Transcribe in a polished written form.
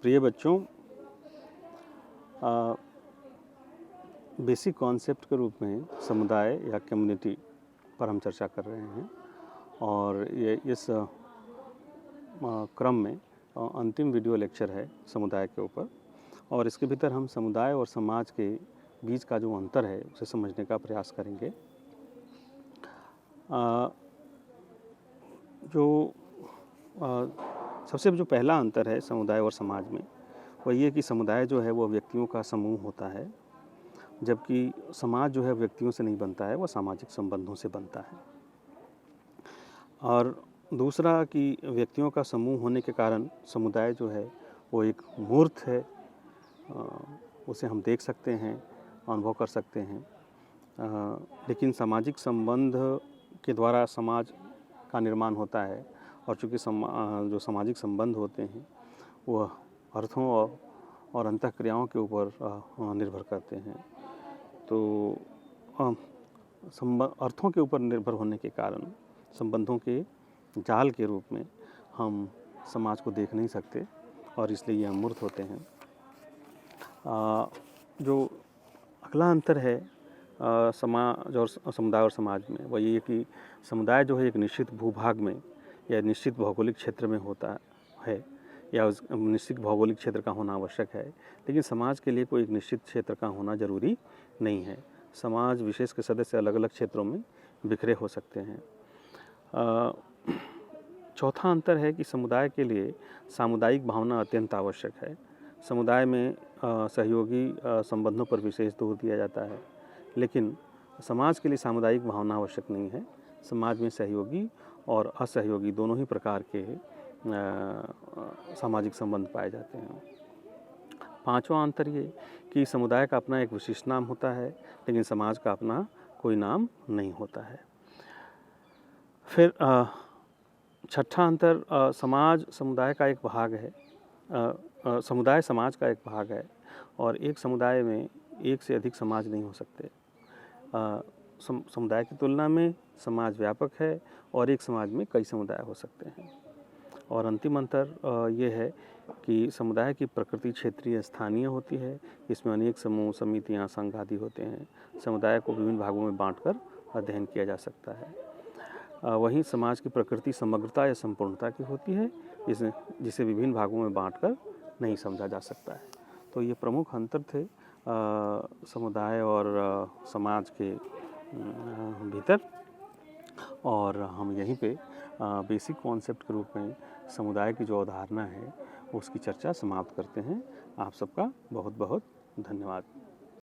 प्रिय बच्चों, basic concept के रूप में समुदाय या कम्युनिटी पर हम चर्चा कर रहे हैं और ये इस क्रम में अंतिम वीडियो लेक्चर है समुदाय के ऊपर। और इसके भीतर हम समुदाय और समाज के बीच का जो अंतर है उसे समझने का प्रयास करेंगे। सबसे जो पहला अंतर है समुदाय और समाज में वह ये कि समुदाय जो है वो व्यक्तियों का समूह होता है, जबकि समाज जो है व्यक्तियों से नहीं बनता है, वह सामाजिक संबंधों से बनता है। और दूसरा कि व्यक्तियों का समूह होने के कारण समुदाय जो है वो एक मूर्त है, उसे हम देख सकते हैं, अनुभव कर सकते हैं। लेकिन सामाजिक संबंध के द्वारा समाज का निर्माण होता है और चूँकि जो सामाजिक संबंध होते हैं वह अर्थों और अंतःक्रियाओं के ऊपर निर्भर करते हैं। तो अर्थों के ऊपर निर्भर होने के कारण संबंधों के जाल के रूप में हम समाज को देख नहीं सकते और इसलिए ये अमूर्त होते हैं। जो अगला अंतर है समाज और समुदाय और समाज में वह ये कि समुदाय जो है एक निश्चित भूभाग में या निश्चित भौगोलिक क्षेत्र में होता है या उस निश्चित भौगोलिक क्षेत्र का होना आवश्यक है, लेकिन समाज के लिए कोई एक निश्चित क्षेत्र का होना ज़रूरी नहीं है। समाज विशेष के सदस्य अलग अलग क्षेत्रों में बिखरे हो सकते हैं। चौथा अंतर है कि समुदाय के लिए सामुदायिक भावना अत्यंत आवश्यक है। समुदाय में सहयोगी संबंधों पर विशेष जोर दिया जाता है, लेकिन समाज के लिए सामुदायिक भावना आवश्यक नहीं है। समाज में सहयोगी और असहयोगी दोनों ही प्रकार के सामाजिक संबंध पाए जाते हैं। पांचवा अंतर ये कि समुदाय का अपना एक विशिष्ट नाम होता है, लेकिन समाज का अपना कोई नाम नहीं होता है। फिर छठा अंतर समाज समुदाय का एक भाग है, समुदाय समाज का एक भाग है और एक समुदाय में एक से अधिक समाज नहीं हो सकते। समुदाय की तुलना में समाज व्यापक है और एक समाज में कई समुदाय हो सकते हैं। और अंतिम अंतर ये है कि समुदाय की प्रकृति क्षेत्रीय स्थानीय होती है। इसमें अनेक समूह, समितियां, संघ आदि होते हैं। समुदाय को विभिन्न भागों में बांटकर अध्ययन किया जा सकता है। वहीं समाज की प्रकृति समग्रता या संपूर्णता की होती है, जिसे विभिन्न भागों में बांटकर नहीं समझा जा सकता है। तो ये प्रमुख अंतर थे समुदाय और समाज के भीतर। और हम यहीं पे बेसिक कॉन्सेप्ट के रूप में समुदाय की जो अवधारणा है उसकी चर्चा समाप्त करते हैं। आप सबका बहुत बहुत धन्यवाद।